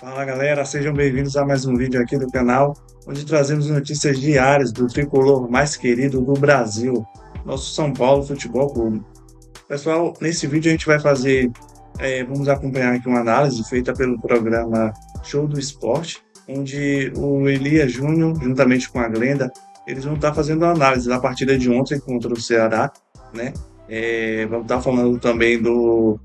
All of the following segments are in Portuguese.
Fala galera, sejam bem-vindos a mais um vídeo aqui do canal, onde trazemos notícias diárias do tricolor mais querido do Brasil, nosso São Paulo Futebol Clube. Pessoal, nesse vídeo a gente vai vamos acompanhar aqui uma análise feita pelo programa Show do Esporte, onde o Elias Júnior, juntamente com a Glenda, eles vão estar fazendo a análise da partida de ontem contra o Ceará, né? Vamos estar falando também do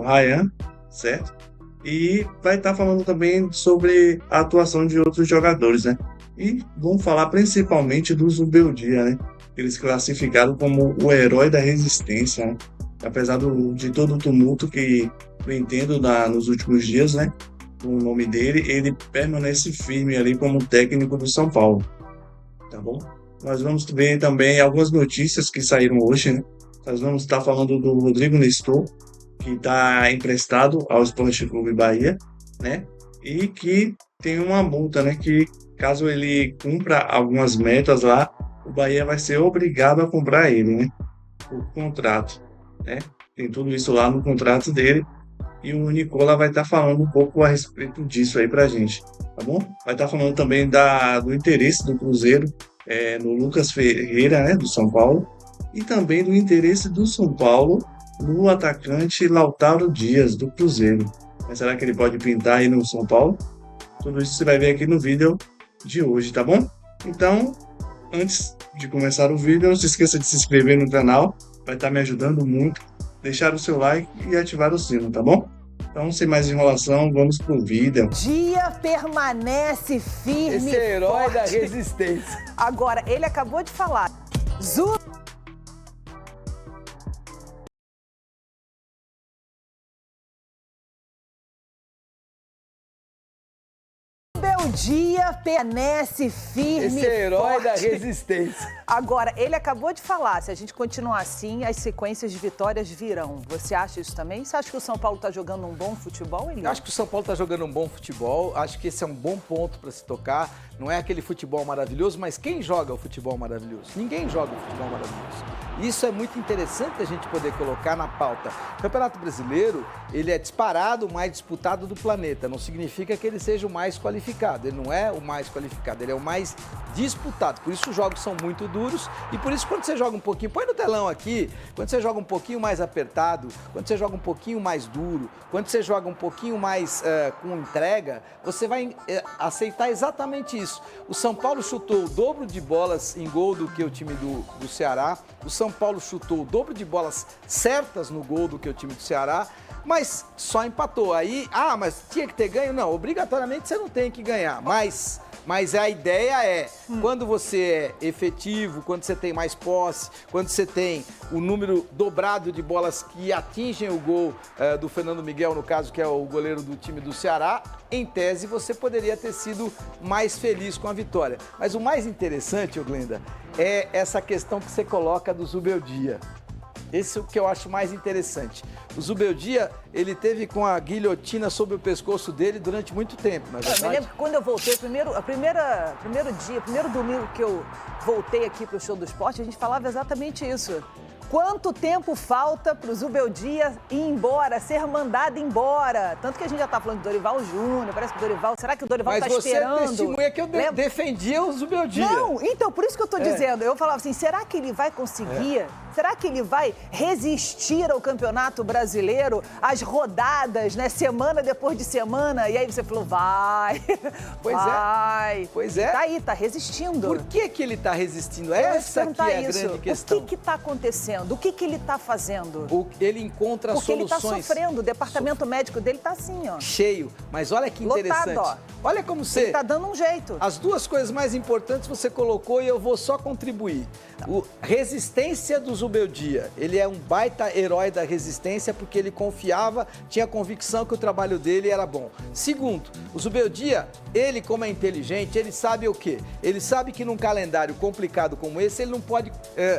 Ryan, certo? E vai estar falando também sobre a atuação de outros jogadores, né? E vamos falar principalmente do Zubeldia, né? Eles classificaram como o herói da resistência, né? Apesar de todo o tumulto que vem tendo nos últimos dias, né? O nome dele, ele permanece firme ali como técnico do São Paulo, tá bom? Nós vamos ver também algumas notícias que saíram hoje, né? Nós vamos estar falando do Rodrigo Nestor, que está emprestado ao Sport Clube Bahia, né? E que tem uma multa, né? Que caso ele cumpra algumas metas lá, o Bahia vai ser obrigado a comprar ele, né? Por contrato, né? Tem tudo isso lá no contrato dele. E o Nicola vai estar falando um pouco a respeito disso aí pra gente, tá bom? Vai estar falando também do interesse do Cruzeiro no Lucas Ferreira, né? Do São Paulo. E também do interesse do São Paulo no atacante Lautaro Dias, do Cruzeiro. Mas será que ele pode pintar aí no São Paulo? Tudo isso você vai ver aqui no vídeo de hoje, tá bom? Então, antes de começar o vídeo, não se esqueça de se inscrever no canal, vai estar me ajudando muito. Deixar o seu like e ativar o sino, tá bom? Então, sem mais enrolação, vamos pro vídeo. Dia permanece firme. Esse é herói forte. da resistência. Agora, ele acabou de falar. Zubeldia permanece firme. Esse é herói forte. da resistência. Agora, ele acabou de falar, se a gente continuar assim, as sequências de vitórias virão. Você acha isso também? Você acha que o São Paulo está jogando um bom futebol, Elias? Eu acho que o São Paulo está jogando um bom futebol, acho que esse é um bom ponto para se tocar. Não é aquele futebol maravilhoso, mas quem joga o futebol maravilhoso? Ninguém joga o futebol maravilhoso. Isso é muito interessante a gente poder colocar na pauta. O Campeonato Brasileiro, ele é disparado o mais disputado do planeta. Não significa que ele seja o mais qualificado. Ele não é o mais qualificado, ele é o mais disputado. Por isso os jogos são muito duros e por isso quando você joga um pouquinho, põe no telão aqui, quando você joga um pouquinho mais apertado, quando você joga um pouquinho mais duro, quando você joga um pouquinho mais com entrega, você vai aceitar exatamente isso. O São Paulo chutou o dobro de bolas em gol do que o time do Ceará. O São Paulo chutou o dobro de bolas certas no gol do que o time do Ceará, mas só empatou. Aí, mas tinha que ter ganho? Não, obrigatoriamente você não tem que ganhar, mas a ideia é, quando você é efetivo, quando você tem mais posse, quando você tem o número dobrado de bolas que atingem o gol do Fernando Miguel, no caso, que é o goleiro do time do Ceará, em tese você poderia ter sido mais feliz com a vitória. Mas o mais interessante, Glenda, é essa questão que você coloca do Zubeldia. Esse é o que eu acho mais interessante. O Zubeldia, ele teve com a guilhotina sobre o pescoço dele durante muito tempo, na verdade. Eu me lembro que quando eu voltei, primeiro domingo que eu voltei aqui para o Show do Esporte, a gente falava exatamente isso. Quanto tempo falta para o Zubeldia ir embora, ser mandado embora? Tanto que a gente já está falando de Dorival Júnior, parece que o Dorival... Será que o Dorival está esperando? Mas você testemunha que eu defendia o Zubeldia. Não, então, por isso que eu estou dizendo. Eu falava assim, será que ele vai conseguir? Será que ele vai resistir ao Campeonato Brasileiro, às rodadas, né? Semana depois de semana? E aí você falou, vai, vai. Pois é. Tá aí, tá resistindo. Por que ele tá resistindo? Essa aqui é a grande questão. O que tá acontecendo? O que ele tá fazendo? Ele encontra Porque soluções. Porque ele tá sofrendo. O departamento médico dele tá assim, ó. Cheio. Mas olha que interessante. Lotado, ó. Olha como você... Ele tá dando um jeito. As duas coisas mais importantes você colocou e eu vou só contribuir. Resistência do Zubeldia. Ele é um baita herói da resistência porque ele confiava, tinha convicção que o trabalho dele era bom. Segundo, o Zubeldia, ele como é inteligente, ele sabe o quê? Ele sabe que num calendário complicado como esse, ele não pode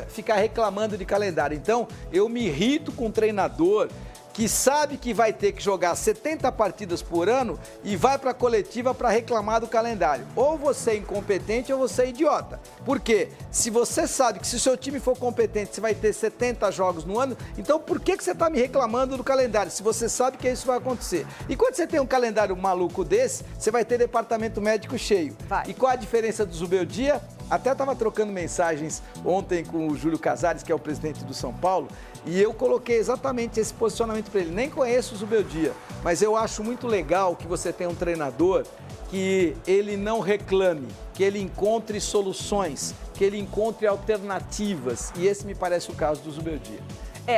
ficar reclamando de calendário. Então, eu me irrito com o treinador que sabe que vai ter que jogar 70 partidas por ano e vai para a coletiva para reclamar do calendário. Ou você é incompetente ou você é idiota. Por quê? Se você sabe que se o seu time for competente, você vai ter 70 jogos no ano, então por que você está me reclamando do calendário? Se você sabe que isso vai acontecer. E quando você tem um calendário maluco desse, você vai ter departamento médico cheio. Vai. E qual a diferença do Zubeldia? Até estava trocando mensagens ontem com o Júlio Casares, que é o presidente do São Paulo, e eu coloquei exatamente esse posicionamento para ele. Nem conheço o Zubeldia, mas eu acho muito legal que você tenha um treinador que ele não reclame, que ele encontre soluções, que ele encontre alternativas. E esse me parece o caso do Zubeldia.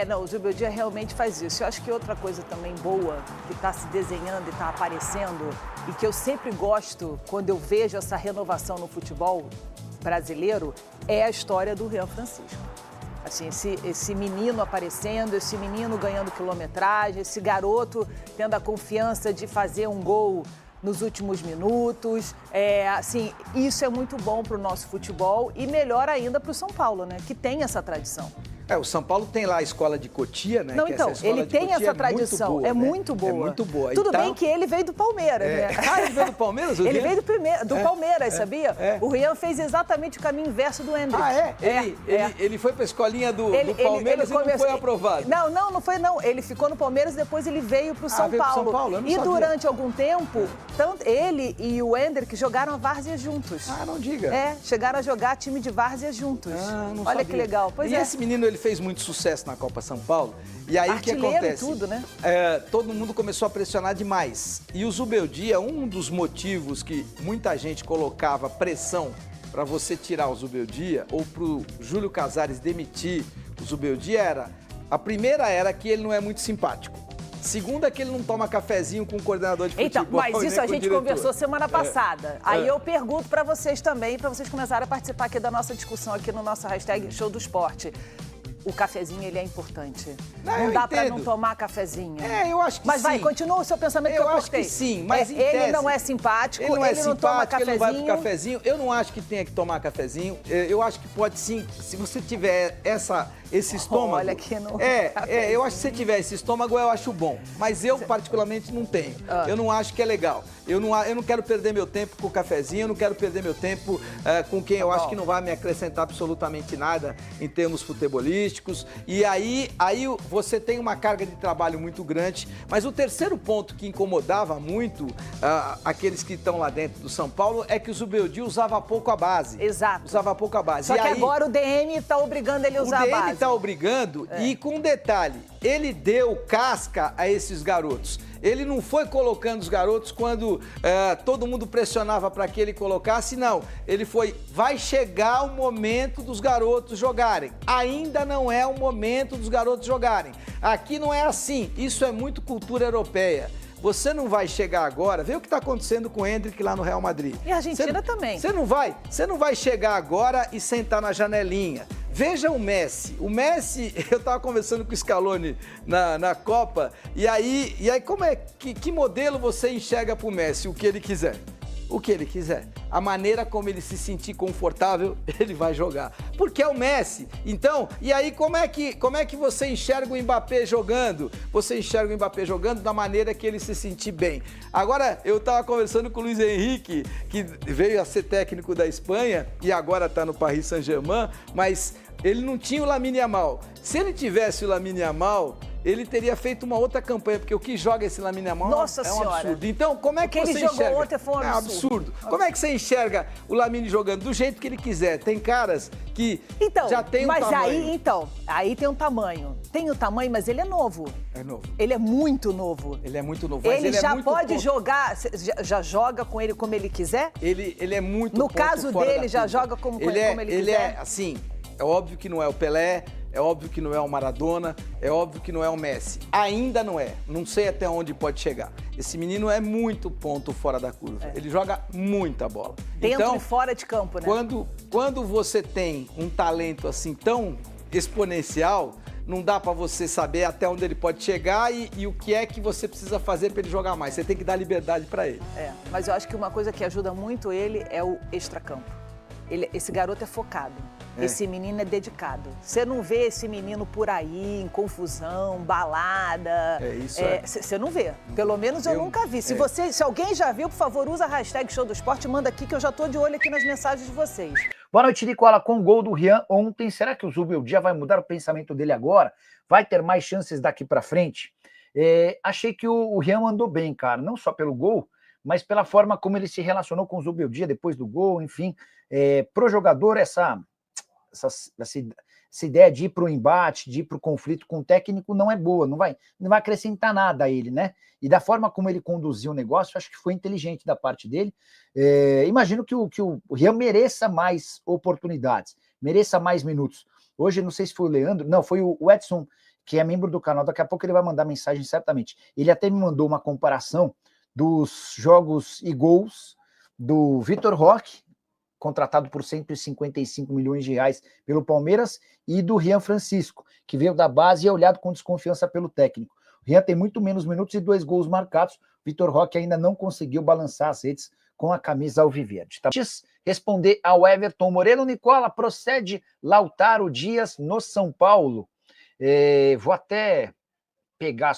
Não, o Zubeldia realmente faz isso. Eu acho que outra coisa também boa que está se desenhando e está aparecendo e que eu sempre gosto quando eu vejo essa renovação no futebol brasileiro é a história do Rian Francisco. Assim, esse menino aparecendo, esse menino ganhando quilometragem, esse garoto tendo a confiança de fazer um gol nos últimos minutos. Assim, isso é muito bom para o nosso futebol e melhor ainda para o São Paulo, né? Que tem essa tradição. O São Paulo tem lá a escola de Cotia, né? Não, então, ele tem essa tradição, é muito boa. É muito boa. Tudo bem que ele veio do Palmeiras, né? Ele veio do Palmeiras? Ele veio do Palmeiras, sabia? O Rian fez exatamente o caminho inverso do Endrick. Ele foi para a escolinha do Palmeiras e não foi aprovado? Não foi não. Ele ficou no Palmeiras e depois ele veio para o São Paulo. Eu não e sabia. Durante algum tempo, tanto ele e o Endrick jogaram a várzea juntos. Não diga. Chegaram a jogar time de várzea juntos. Não Olha sabia. que legal. Pois esse menino, ele fez muito sucesso na Copa São Paulo. E aí o que acontece? E tudo, né? Todo mundo começou a pressionar demais. E o Zubeldia, um dos motivos que muita gente colocava pressão para você tirar o Zubeldia ou para o Júlio Casares demitir o Zubeldia a primeira era que ele não é muito simpático. Segunda, que ele não toma cafezinho com o coordenador de futebol. Então, mas isso a gente conversou semana passada. Aí eu pergunto para vocês também, para vocês começarem a participar aqui da nossa discussão aqui no nosso hashtag Show do Esporte. O cafezinho, ele é importante. Não dá para não tomar cafezinho. Eu acho que mas sim. Mas vai, continua o seu pensamento que eu acho que sim, mas em ele tese, não é simpático, ele não toma cafezinho. Ele não vai pro cafezinho. Eu não acho que tenha que tomar cafezinho. Eu acho que pode sim, se você tiver esse estômago... Olha aqui no eu acho que se tiver esse estômago, eu acho bom. Mas eu, particularmente, não tenho. Eu não acho que é legal. Eu não quero perder meu tempo com o cafezinho, eu não quero perder meu tempo com quem eu acho que não vai me acrescentar absolutamente nada em termos futebolísticos. E aí você tem uma carga de trabalho muito grande. Mas o terceiro ponto que incomodava muito aqueles que estão lá dentro do São Paulo é que o Zubeldia usava pouco a base. Exato. Usava pouco a base. Só que agora o DM está obrigando ele a usar a base. O DM está obrigando e com um detalhe, ele deu casca a esses garotos. Ele não foi colocando os garotos quando todo mundo pressionava para que ele colocasse, não. Ele vai chegar o momento dos garotos jogarem. Ainda não é o momento dos garotos jogarem. Aqui não é assim. Isso é muito cultura europeia. Você não vai chegar agora, vê o que está acontecendo com o Endrick lá no Real Madrid. E a Argentina também. Você não vai chegar agora e sentar na janelinha. Veja o Messi. O Messi, eu estava conversando com o Scaloni na Copa, e aí que modelo você enxerga para o Messi? O que ele quiser. O que ele quiser. A maneira como ele se sentir confortável, ele vai jogar. Porque é o Messi. Então, e aí como é que você enxerga o Mbappé jogando? Você enxerga o Mbappé jogando da maneira que ele se sentir bem. Agora, eu estava conversando com o Luiz Henrique, que veio a ser técnico da Espanha e agora está no Paris Saint-Germain, mas ele não tinha o Lamine Yamal. Se ele tivesse o Lamine Yamal, ele teria feito uma outra campanha, porque o que joga esse Lamine Yamal é um absurdo. Então, como é que você enxerga? Ele jogou ontem foi um absurdo. Como é que você enxerga o Lamine jogando? Do jeito que ele quiser. Tem caras que já tem um tamanho. Aí tem um tamanho. Tem o tamanho, mas ele é novo. É novo. Ele é muito novo. Ele é muito novo. Ele já pode jogar, já joga com ele como ele quiser? Ele é muito No caso dele, já joga como ele quiser? Ele é, assim, é óbvio que não é o Pelé, é óbvio que não é o Maradona, é óbvio que não é o Messi. Ainda não é. Não sei até onde pode chegar. Esse menino é muito ponto fora da curva. Ele joga muita bola. Dentro e fora de campo, né? Quando você tem um talento assim tão exponencial, não dá para você saber até onde ele pode chegar e o que é que você precisa fazer para ele jogar mais. Você tem que dar liberdade para ele. Mas eu acho que uma coisa que ajuda muito ele é o extracampo. Esse garoto é focado. Esse menino é dedicado. Você não vê esse menino por aí, em confusão, balada. Você não vê. Pelo menos eu nunca vi. Se alguém já viu, por favor, usa a hashtag Show do Esporte e manda aqui que eu já tô de olho aqui nas mensagens de vocês. Boa noite, Nicola. Com o gol do Rian ontem, será que o Zubeldia vai mudar o pensamento dele agora? Vai ter mais chances daqui para frente? Achei que o Rian andou bem, cara. Não só pelo gol, mas pela forma como ele se relacionou com o Zubeldia depois do gol. Enfim, pro jogador, essa ideia de ir para o embate, de ir para o conflito com o técnico não é boa, não vai acrescentar nada a ele, né? E da forma como ele conduziu o negócio, acho que foi inteligente da parte dele. Imagino que o Rian mereça mais oportunidades, mereça mais minutos. Hoje, não sei se foi o Leandro, não, foi o Edson, que é membro do canal, daqui a pouco ele vai mandar mensagem certamente. Ele até me mandou uma comparação dos jogos e gols do Vitor Roque, contratado por 155 milhões de reais pelo Palmeiras, e do Rian Francisco, que veio da base e é olhado com desconfiança pelo técnico. O Rian tem muito menos minutos e 2 gols marcados. Vitor Roque ainda não conseguiu balançar as redes com a camisa alviverde. Tá? Responder ao Everton Moreno. Nicola, procede Lautaro Dias no São Paulo? Vou até pegar a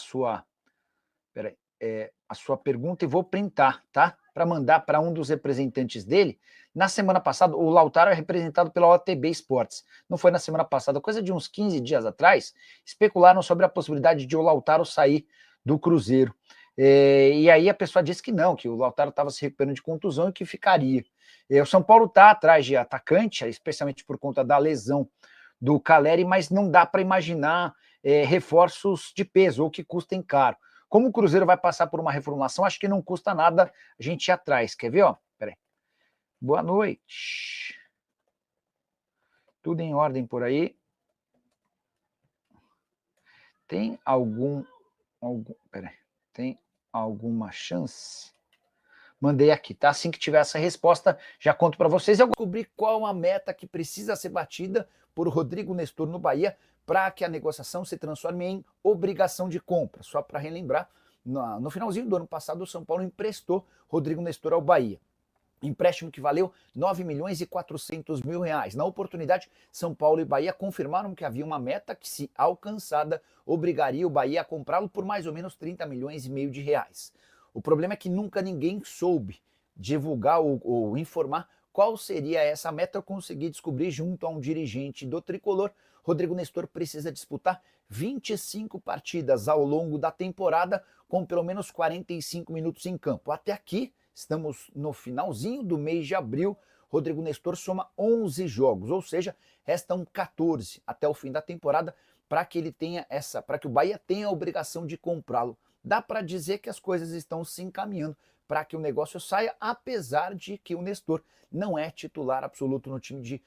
sua pergunta e vou printar, tá? Para mandar para um dos representantes dele. Na semana passada, o Lautaro é representado pela OTB Esportes. Não foi na semana passada, coisa de uns 15 dias atrás, especularam sobre a possibilidade de o Lautaro sair do Cruzeiro. E aí a pessoa disse que não, que o Lautaro estava se recuperando de contusão e que ficaria. O São Paulo está atrás de atacante, especialmente por conta da lesão do Caleri, mas não dá para imaginar reforços de peso ou que custem caro. Como o Cruzeiro vai passar por uma reformulação, acho que não custa nada a gente ir atrás. Quer ver? Ó? Peraí. Boa noite. Tudo em ordem por aí? Tem tem alguma chance? Mandei aqui, tá? Assim que tiver essa resposta, já conto para vocês. Eu descobri qual a meta que precisa ser batida por Rodrigo Nestor no Bahia para que a negociação se transforme em obrigação de compra. Só para relembrar, no finalzinho do ano passado, o São Paulo emprestou Rodrigo Nestor ao Bahia. Empréstimo que valeu 9 milhões e 400 mil reais. Na oportunidade, São Paulo e Bahia confirmaram que havia uma meta que, se alcançada, obrigaria o Bahia a comprá-lo por mais ou menos 30 milhões e meio de reais. O problema é que nunca ninguém soube divulgar ou informar qual seria essa meta. Eu consegui descobrir junto a um dirigente do Tricolor. Rodrigo Nestor precisa disputar 25 partidas ao longo da temporada, com pelo menos 45 minutos em campo. Até aqui, estamos no finalzinho do mês de abril, Rodrigo Nestor soma 11 jogos, ou seja, restam 14 até o fim da temporada para que o Bahia tenha a obrigação de comprá-lo. Dá para dizer que as coisas estão se encaminhando para que o negócio saia, apesar de que o Nestor não é titular absoluto no time de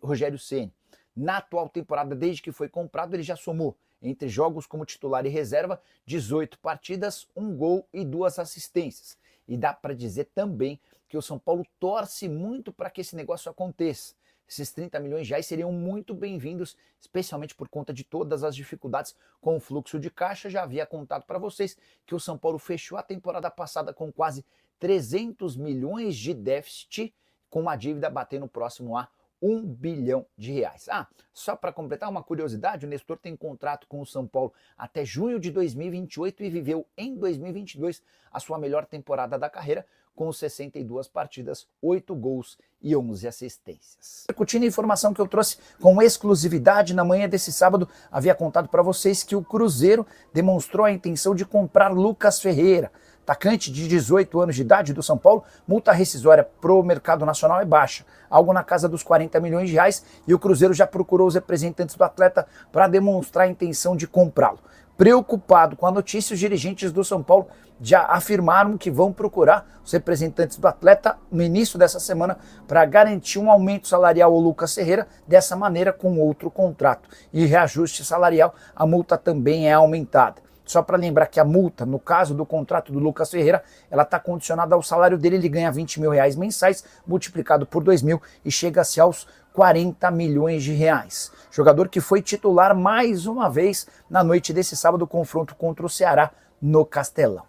Rogério Ceni. Na atual temporada, desde que foi comprado, ele já somou, entre jogos como titular e reserva, 18 partidas, 1 gol e 2 assistências. E dá para dizer também que o São Paulo torce muito para que esse negócio aconteça. Esses 30 milhões de reais seriam muito bem-vindos, especialmente por conta de todas as dificuldades com o fluxo de caixa. Já havia contado para vocês que o São Paulo fechou a temporada passada com quase 300 milhões de déficit, com uma dívida batendo próximo a 1 bilhão de reais. Só para completar uma curiosidade, o Nestor tem contrato com o São Paulo até junho de 2028 e viveu em 2022 a sua melhor temporada da carreira, com 62 partidas, 8 gols e 11 assistências. Discutindo a informação que eu trouxe com exclusividade na manhã desse sábado, havia contado para vocês que o Cruzeiro demonstrou a intenção de comprar Lucas Ferreira, atacante de 18 anos de idade do São Paulo. Multa rescisória pro mercado nacional é baixa, algo na casa dos 40 milhões de reais, e o Cruzeiro já procurou os representantes do atleta para demonstrar a intenção de comprá-lo. Preocupado com a notícia, os dirigentes do São Paulo já afirmaram que vão procurar os representantes do atleta no início dessa semana para garantir um aumento salarial ao Lucas Ferreira, dessa maneira com outro contrato. E reajuste salarial, a multa também é aumentada. Só para lembrar que a multa, no caso do contrato do Lucas Ferreira, ela está condicionada ao salário dele. Ele ganha 20 mil reais mensais, multiplicado por 2 mil, e chega-se aos 40 milhões de reais. Jogador que foi titular mais uma vez na noite desse sábado, confronto contra o Ceará no Castelão.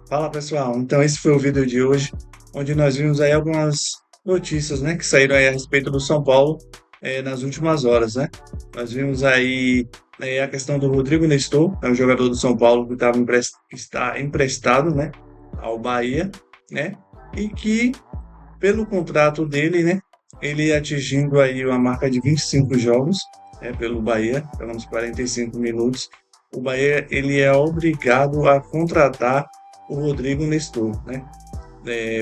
Fala pessoal, então esse foi o vídeo de hoje, onde nós vimos aí algumas notícias, né, que saíram aí a respeito do São Paulo. nas últimas horas, né? Nós vimos aí a questão do Rodrigo Nestor, é um jogador do São Paulo que está emprestado, né, ao Bahia, né? E que, pelo contrato dele, né, ele atingindo aí uma marca de 25 jogos, pelo Bahia, pelo 45 minutos, o Bahia ele é obrigado a contratar o Rodrigo Nestor, né?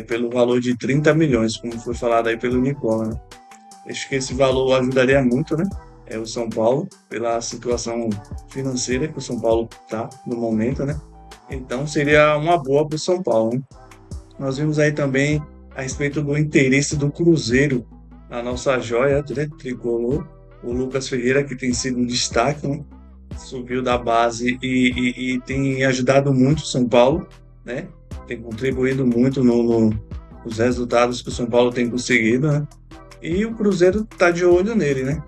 Pelo valor de 30 milhões, como foi falado aí pelo Nicola, né? Acho que esse valor ajudaria muito, né? O São Paulo, pela situação financeira que o São Paulo está no momento, né? Então seria uma boa para o São Paulo, né? Nós vimos aí também a respeito do interesse do Cruzeiro na nossa joia, né, tricolor, o Lucas Ferreira, que tem sido um destaque, né? Subiu da base e tem ajudado muito o São Paulo, né? Tem contribuído muito nos resultados que o São Paulo tem conseguido, né? E o Cruzeiro está de olho nele, né?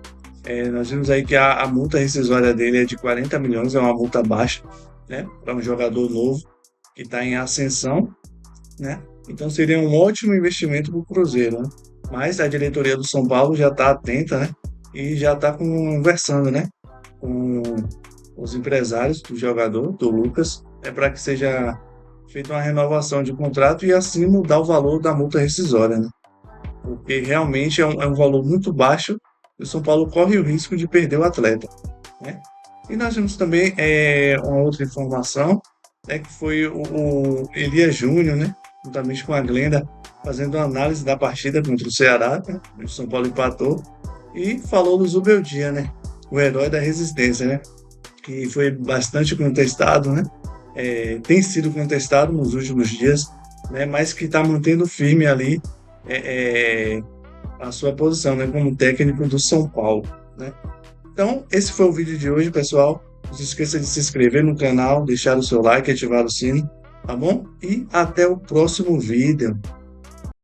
Nós vimos aí que a multa rescisória dele é de 40 milhões, é uma multa baixa, né? Para um jogador novo que está em ascensão, né? Então seria um ótimo investimento para o Cruzeiro, né? Mas a diretoria do São Paulo já está atenta, né? E já está conversando, né, com os empresários do jogador, do Lucas, para que seja feita uma renovação de contrato e assim mudar o valor da multa rescisória, né? Porque realmente é um valor muito baixo e o São Paulo corre o risco de perder o atleta, né? E nós temos também uma outra informação, né, que foi o Elias Júnior, né, juntamente com a Glenda, fazendo uma análise da partida contra o Ceará, né, o São Paulo empatou, e falou do Zubeldia, né, o herói da resistência, né, que foi bastante contestado, né, tem sido contestado nos últimos dias, né, mas que está mantendo firme ali a sua posição, né, como técnico do São Paulo, né. Então, esse foi o vídeo de hoje, pessoal. Não se esqueça de se inscrever no canal, deixar o seu like e ativar o sino, tá bom? E até o próximo vídeo.